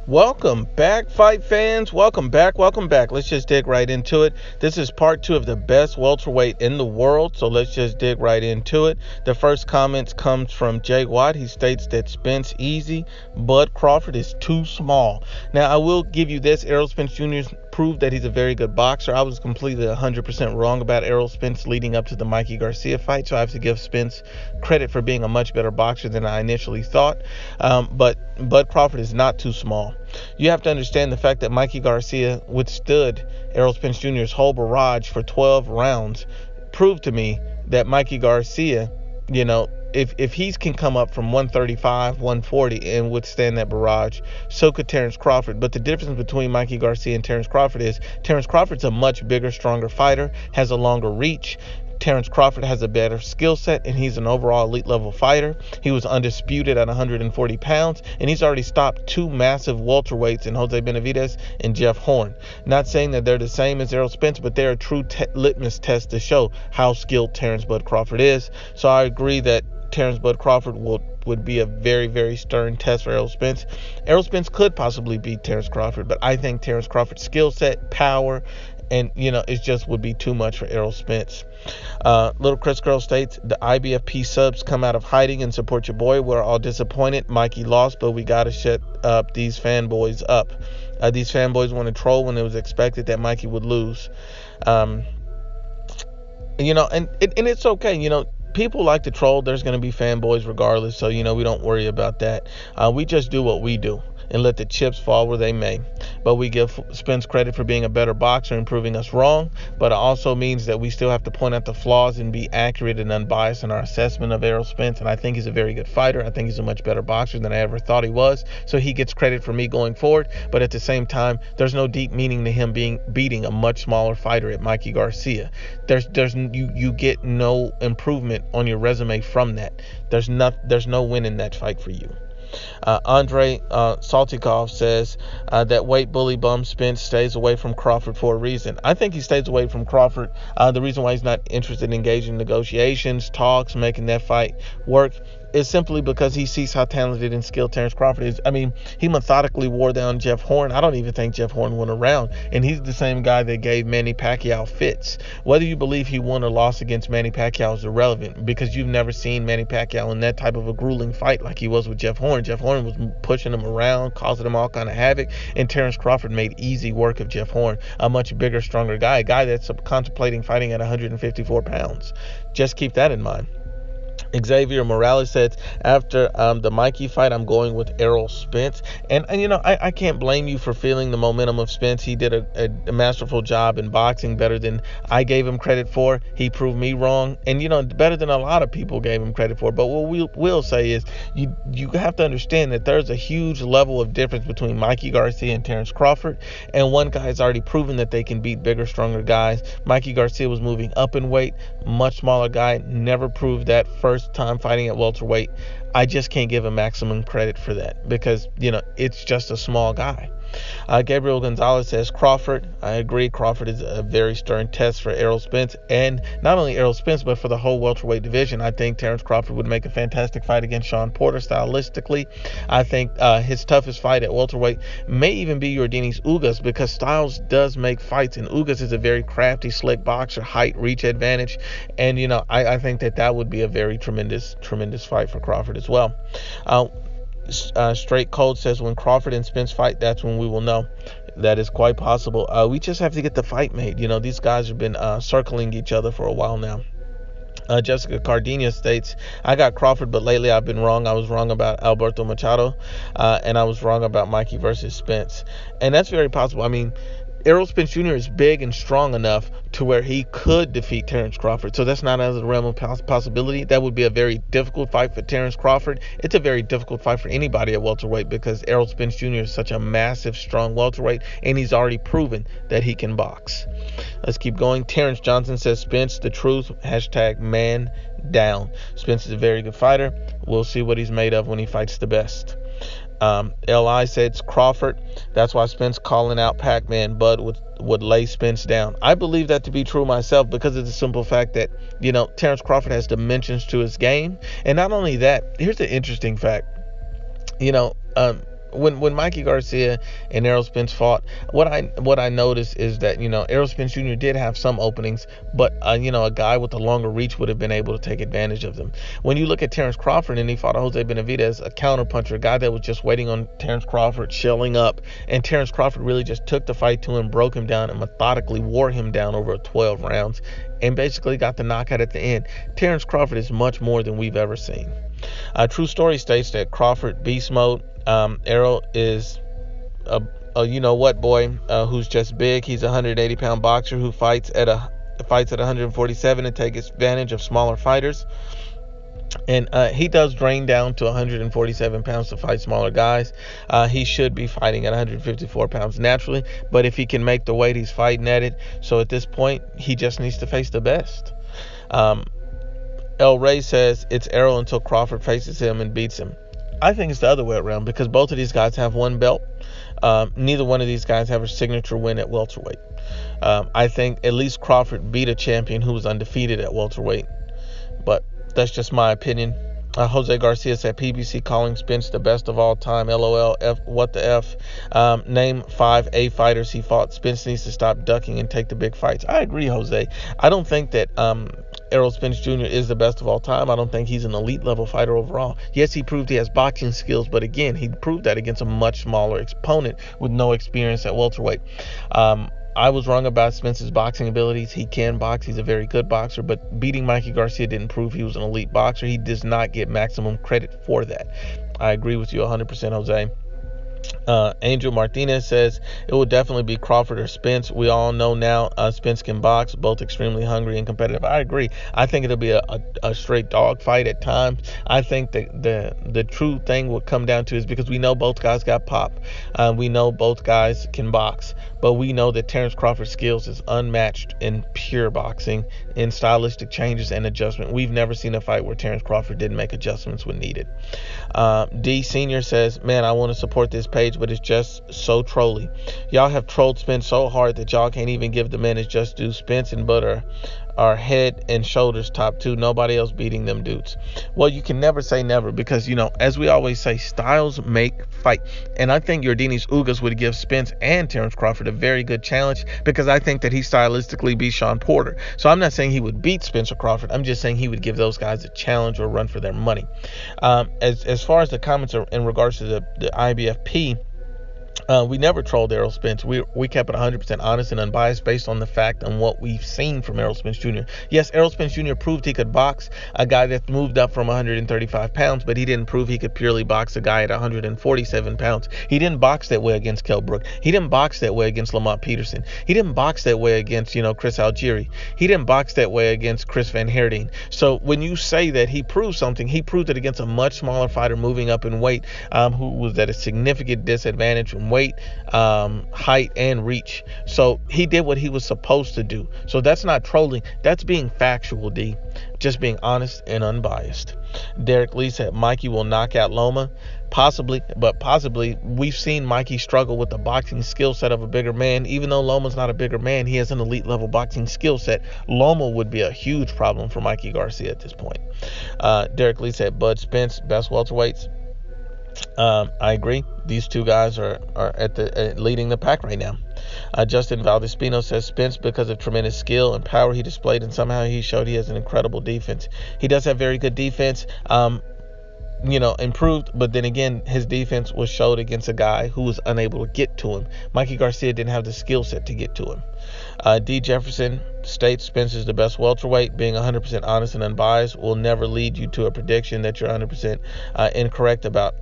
Welcome back, fight fans. Welcome back. Let's just dig right into it. This is part 2 of the best welterweight in the world, so let's just dig right into it. The first comment comes from Jay Watt. He states that Spence easy, Bud Crawford is too small. Now, I will give you this. Errol Spence Jr. proved that he's a very good boxer. I was completely 100% wrong about Errol Spence leading up to the Mikey Garcia fight, so I have to give Spence credit for being a much better boxer than I initially thought. But Bud Crawford is not too small. You have to understand the fact that Mikey Garcia withstood Errol Spence Jr.'s whole barrage for 12 rounds proved to me that Mikey Garcia, if he can come up from 135, 140 and withstand that barrage, so could Terence Crawford. But the difference between Mikey Garcia and Terence Crawford is Terence Crawford's a much bigger, stronger fighter, has a longer reach. Terence Crawford has a better skill set, and he's an overall elite level fighter. He was undisputed at 140 pounds, and he's already stopped two massive welterweights in Jose Benavidez and Jeff Horn. Not saying that they're the same as Errol Spence, but they're a true litmus test to show how skilled Terence Bud Crawford is. So I agree that Terence Bud Crawford would be a very, very stern test for Errol Spence. Errol Spence could possibly beat Terence Crawford, but I think Terence Crawford's skill set, power, and it just would be too much for Errol Spence. Little Chris Girl states, the IBFP subs come out of hiding and support your boy. We're all disappointed. Mikey lost, but we gotta shut up these fanboys up. These fanboys want to troll when it was expected that Mikey would lose. And it's okay. People like to troll. There's going to be fanboys regardless, so we don't worry about that. We just do what we do and let the chips fall where they may. But we give Spence credit for being a better boxer and proving us wrong, but it also means that we still have to point out the flaws and be accurate and unbiased in our assessment of Errol Spence. And I think he's a very good fighter. I think he's a much better boxer than I ever thought he was, so he gets credit for me going forward. But at the same time, there's no deep meaning to him beating a much smaller fighter at Mikey Garcia. You get no improvement on your resume from that. There's no win in that fight for you. Andre Saltykov says that weight bully bum Spence stays away from Crawford for a reason. I think he stays away from Crawford. The reason why he's not interested in engaging negotiations, talks, making that fight work is simply because he sees how talented and skilled Terence Crawford is. I mean, he methodically wore down Jeff Horn. I don't even think Jeff Horn won a round, and he's the same guy that gave Manny Pacquiao fits. Whether you believe he won or lost against Manny Pacquiao is irrelevant, because you've never seen Manny Pacquiao in that type of a grueling fight like he was with Jeff Horn. Jeff Horn was pushing him around, causing him all kind of havoc, and Terence Crawford made easy work of Jeff Horn, a much bigger, stronger guy, a guy that's contemplating fighting at 154 pounds. Just keep that in mind. Xavier Morales says, after the Mikey fight, I'm going with Errol Spence. And I can't blame you for feeling the momentum of Spence. He did a masterful job in boxing, better than I gave him credit for. He proved me wrong, and better than a lot of people gave him credit for. But what we will say is you have to understand that there's a huge level of difference between Mikey Garcia and Terence Crawford, and one guy has already proven that they can beat bigger, stronger guys. Mikey Garcia was moving up in weight, much smaller guy, never proved that first time fighting at welterweight. I just can't give him maximum credit for that because it's just a small guy. Gabriel Gonzalez says, Crawford. I agree. Crawford is a very stern test for Errol Spence, and not only Errol Spence, but for the whole welterweight division. I think Terence Crawford would make a fantastic fight against Sean Porter stylistically. I think his toughest fight at welterweight may even be Yordenis Ugas, because styles does make fights, and Ugas is a very crafty, slick boxer, height, reach advantage, and I think that would be a very tremendous fight for Crawford as well. Straight Cold says, when Crawford and Spence fight, that's when we will know. That is quite possible. We just have to get the fight made. These guys have been circling each other for a while now. Jessica Cardenia states, I got Crawford, but lately I've been wrong. I was wrong about Alberto Machado, and I was wrong about Mikey versus Spence. And that's very possible. I mean, Errol Spence Jr. is big and strong enough to where he could defeat Terence Crawford. So that's not out of the realm of possibility. That would be a very difficult fight for Terence Crawford. It's a very difficult fight for anybody at welterweight, because Errol Spence Jr. is such a massive, strong welterweight, and he's already proven that he can box. Let's keep going. Terrence Johnson says, Spence, the truth, #man down. Spence is a very good fighter. We'll see what he's made of when he fights the best. Li said it's Crawford. That's why Spence calling out Pac-Man Bud would lay Spence down. I believe that to be true myself, because of the simple fact that Terence Crawford has dimensions to his game. And not only that, here's the interesting fact. when Mikey Garcia and Errol Spence fought, what I noticed is that Errol Spence Jr. did have some openings, but a guy with a longer reach would have been able to take advantage of them. When you look at Terence Crawford and he fought Jose Benavidez, a counterpuncher, a guy that was just waiting on Terence Crawford shelling up, and Terence Crawford really just took the fight to him, broke him down, and methodically wore him down over 12 rounds, and basically got the knockout at the end. Terence Crawford is much more than we've ever seen. True Story states that Crawford beast mode. Errol is a you know what boy who's just big. He's a 180-pound boxer who fights at 147 and takes advantage of smaller fighters. And he does drain down to 147 pounds to fight smaller guys. He should be fighting at 154 pounds naturally, but if he can make the weight, he's fighting at it. So at this point, he just needs to face the best. El Rey says it's Errol until Crawford faces him and beats him. I think it's the other way around, because both of these guys have one belt. Neither one of these guys have a signature win at welterweight. I think at least Crawford beat a champion who was undefeated at welterweight, but that's just my opinion. Jose Garcia said PBC calling Spence the best of all time. LOL. What the F? Name 5 A fighters he fought. Spence needs to stop ducking and take the big fights. I agree, Jose. I don't think that Errol Spence Jr. is the best of all time. I don't think he's an elite level fighter overall. Yes, he proved he has boxing skills, but again, he proved that against a much smaller opponent with no experience at welterweight. I was wrong about Spence's boxing abilities. He can box. He's a very good boxer, but beating Mikey Garcia didn't prove he was an elite boxer. He does not get maximum credit for that. I agree with you 100%, Jose. Angel Martinez says it will definitely be Crawford or Spence. We all know now Spence can box, both extremely hungry and competitive. I agree. I think it'll be a straight dog fight at times. I think that the true thing will come down to is because we know both guys got pop. We know both guys can box, but we know that Terence Crawford's skills is unmatched in pure boxing, in stylistic changes and adjustment. We've never seen a fight where Terence Crawford didn't make adjustments when needed. D Senior says, man, I want to support this page, but it's just so trolly. Y'all have trolled Spence so hard that y'all can't even give the man his just due. Spence and Butter are head and shoulders top 2. Nobody else beating them dudes. Well, you can never say never, because as we always say, styles make fight. And I think Yordenis Ugas would give Spence and Terence Crawford a very good challenge, because I think that he stylistically beat Sean Porter. So I'm not saying he would beat Spence or Crawford. I'm just saying he would give those guys a challenge or run for their money. As far as the comments are in regards to the IBFP, we never trolled Errol Spence. We kept it 100% honest and unbiased based on the fact and what we've seen from Errol Spence Jr. Yes, Errol Spence Jr. proved he could box a guy that moved up from 135 pounds, but he didn't prove he could purely box a guy at 147 pounds. He didn't box that way against Kell Brook. He didn't box that way against Lamont Peterson. He didn't box that way against, Chris Algieri. He didn't box that way against Chris Van Herding. So when you say that he proved something, he proved it against a much smaller fighter moving up in weight, who was at a significant disadvantage in weight, height, and reach. So he did what he was supposed to do. So that's not trolling. That's being factual, D. Just being honest and unbiased. Derek Lee said Mikey will knock out Loma. Possibly, but possibly. We've seen Mikey struggle with the boxing skill set of a bigger man. Even though Loma's not a bigger man, he has an elite level boxing skill set. Loma would be a huge problem for Mikey Garcia at this point. Derek Lee said Bud Spence, best welterweights. I agree. These two guys are at leading the pack right now. Justin Valdespino says Spence, because of tremendous skill and power he displayed, and somehow he showed he has an incredible defense. He does have very good defense. Improved, but then again, his defense was showed against a guy who was unable to get to him. Mikey Garcia didn't have the skill set to get to him. D. Jefferson states Spence is the best welterweight. Being 100% honest and unbiased will never lead you to a prediction that you're 100% incorrect about.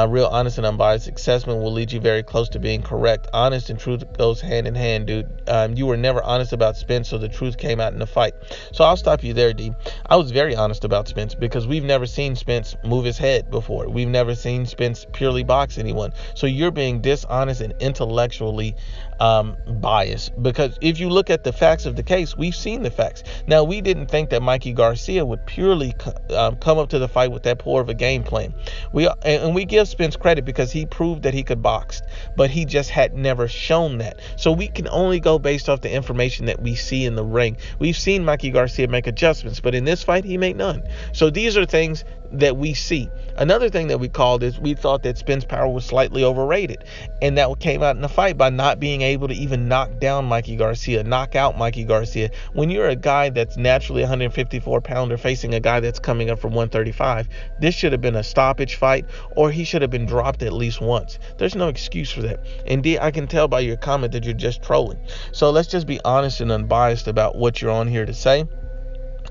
Real honest and unbiased assessment will lead you very close to being correct. Honest and truth goes hand in hand, dude. You were never honest about Spence, so the truth came out in the fight. So I'll stop you there, D. I was very honest about Spence, because we've never seen Spence move his head before. We've never seen Spence purely box anyone. So you're being dishonest and intellectually biased, because if you look at the facts of the case, case. We've seen the facts. Now, we didn't think that Mikey Garcia would purely come up to the fight with that poor of a game plan. We give Spence credit because he proved that he could box, but he just had never shown that. So we can only go based off the information that we see in the ring. We've seen Mikey Garcia make adjustments, but in this fight, he made none. So these are things that we see. Another thing that we called is we thought that Spence power was slightly overrated, and that came out in the fight by not being able to even knock down Mikey Garcia, knock out Mikey Garcia. When you're a guy that's naturally 154 pounder facing a guy that's coming up from 135, this should have been a stoppage fight, or he should have been dropped at least once. There's no excuse for that. Indeed, I can tell by your comment that you're just trolling. So let's just be honest and unbiased about what you're on here to say.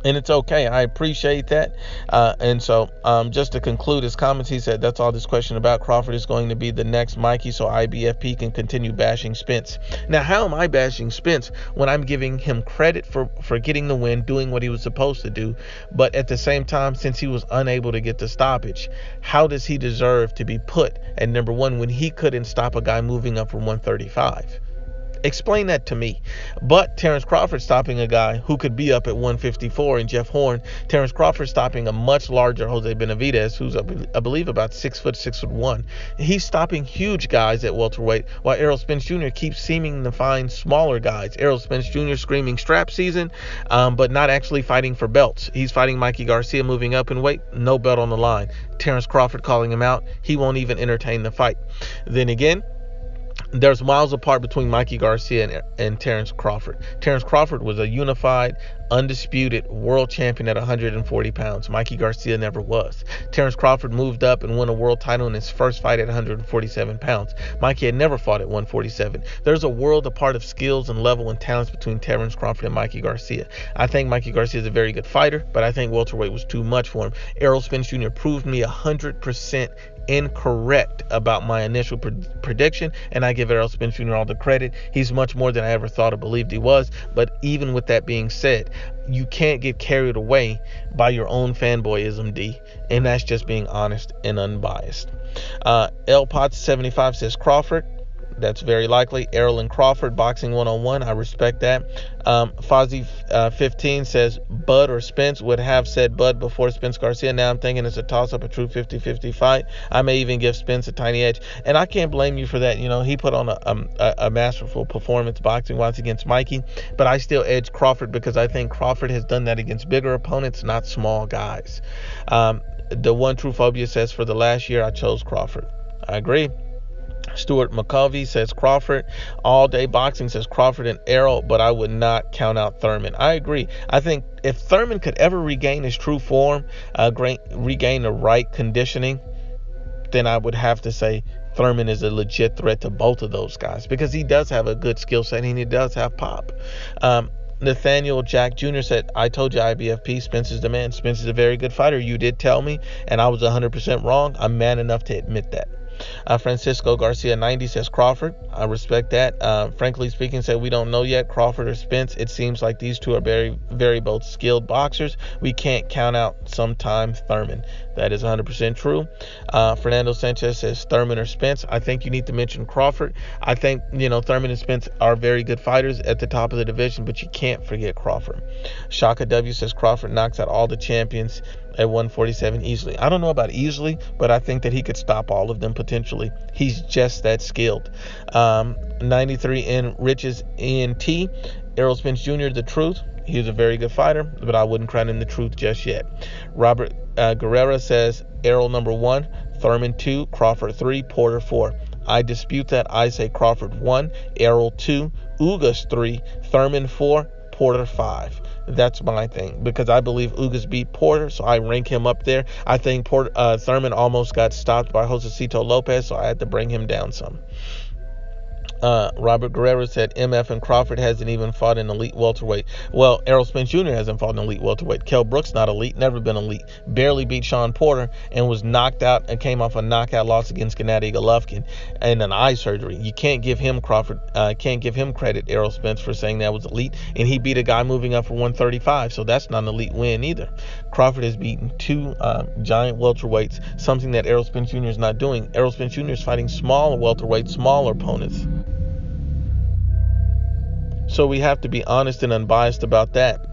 And it's okay. I appreciate that. And so just to conclude his comments, he said, that's all this question about. Crawford is going to be the next Mikey, so IBFP can continue bashing Spence. Now, how am I bashing Spence when I'm giving him credit for getting the win, doing what he was supposed to do? But at the same time, since he was unable to get the stoppage, how does he deserve to be put at number one when he couldn't stop a guy moving up from 135? Explain that to me. But Terence Crawford stopping a guy who could be up at 154 and Jeff Horn. Terence Crawford stopping a much larger Jose Benavidez, who's I believe about 6'1". He's stopping huge guys at welterweight, while Errol Spence Jr. keeps seeming to find smaller guys. Errol Spence Jr. screaming strap season, but not actually fighting for belts. He's fighting Mikey Garcia moving up in weight, no belt on the line. Terence Crawford calling him out. He won't even entertain the fight. Then again, there's miles apart between Mikey Garcia and Terence Crawford. Terence Crawford was a unified, undisputed world champion at 140 pounds. Mikey Garcia never was. Terence Crawford moved up and won a world title in his first fight at 147 pounds. Mikey had never fought at 147. There's a world apart of skills and level and talents between Terence Crawford and Mikey Garcia. I think Mikey Garcia is a very good fighter, but I think welterweight was too much for him. Errol Spence Jr. proved me 100% incorrect about my initial prediction, and I give Errol Spence Jr. all the credit. He's much more than I ever thought or believed he was. But even with that being said, you can't get carried away by your own fanboyism, D, and that's just being honest and unbiased. L Potts 75 says Crawford. That's very likely. Errol and Crawford boxing 1-on-1. I respect that. Fozzie 15 says Bud or Spence. Would have said Bud before Spence Garcia. Now I'm thinking it's a toss-up, a true 50-50 fight. I may even give Spence a tiny edge, and I can't blame you for that. You know, he put on a masterful performance boxing-wise against Mikey, but I still edge Crawford because I think Crawford has done that against bigger opponents, not small guys. The one true phobia says for the last year I chose Crawford. I agree. Stuart McCovey says Crawford. All Day Boxing says Crawford and Errol, but I would not count out Thurman. I agree. I think if Thurman could ever regain his true form, regain the right conditioning, then I would have to say Thurman is a legit threat to both of those guys because he does have a good skill set and he does have pop. Nathaniel Jack Jr. said, I told you IBFP, Spence is the man. Spence is a very good fighter. You did tell me, and I was 100% wrong. I'm man enough to admit that. Francisco Garcia 90 says Crawford. I respect that. Frankly speaking, said we don't know yet, Crawford or Spence. It seems like these two are very, very both skilled boxers. We can't count out sometime Thurman. That is 100% true. Fernando Sanchez says Thurman or Spence. I think you need to mention Crawford. I think, Thurman and Spence are very good fighters at the top of the division, but you can't forget Crawford. Shaka W says Crawford knocks out all the champions at 147 easily. I don't know about easily, but I think that he could stop all of them potentially. He's just that skilled. 93 in Riches ENT. Errol Spence Jr. the truth. He's a very good fighter, but I wouldn't crown him the truth just yet. Robert Guerrera says Errol number 1, Thurman 2, Crawford 3, Porter 4. I dispute that. I say Crawford 1, Errol 2, Ugas 3, Thurman 4, Porter 5. That's my thing because I believe Ugas beat Porter, so I rank him up there. I think Thurman almost got stopped by Josecito Lopez, so I had to bring him down some. Robert Guerrero said MF and Crawford hasn't even fought an elite welterweight. Well, Errol Spence Jr. hasn't fought an elite welterweight. Kell Brook's not elite, never been elite. Barely beat Sean Porter and was knocked out and came off a knockout loss against Gennady Golovkin and an eye surgery. You can't give him credit, Errol Spence, for saying that was elite. And he beat a guy moving up for 135, so that's not an elite win either. Crawford has beaten 2 giant welterweights, something that Errol Spence Jr. is not doing. Errol Spence Jr. is fighting smaller welterweights, smaller opponents. So we have to be honest and unbiased about that.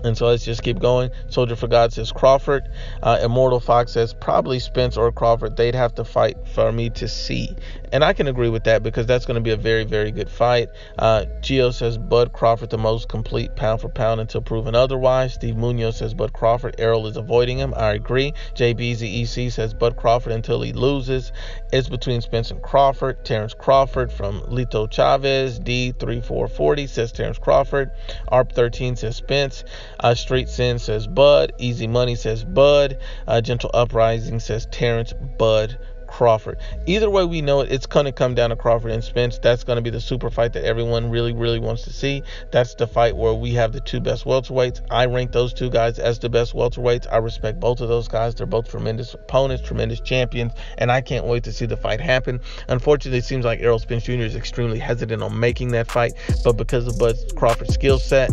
And so let's just keep going. Soldier for God says Crawford. Immortal Fox says probably Spence or Crawford. They'd have to fight for me to see. And I can agree with that because that's going to be a very, very good fight. Gio says Bud Crawford the most complete pound for pound until proven otherwise. Steve Munoz says Bud Crawford. Errol is avoiding him. I agree. JBZEC says Bud Crawford until he loses. It's between Spence and Crawford. Terence Crawford from Lito Chavez. D3440 says Terence Crawford. ARP13 says Spence. Street Sin says Bud. Easy Money says Bud. Gentle Uprising says Terence Bud Crawford. Either way, we know it's going to come down to Crawford and Spence. That's going to be the super fight that everyone really, really wants to see. That's the fight where we have the two best welterweights. I rank those two guys as the best welterweights. I respect both of those guys. They're both tremendous opponents, tremendous champions, and I can't wait to see the fight happen. Unfortunately, it seems like Errol Spence Jr. is extremely hesitant on making that fight, but because of Bud Crawford's skill set,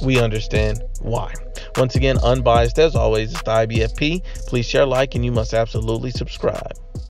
we understand why. Once again, unbiased as always, it's the IBFP. Please share, like, and you must absolutely subscribe.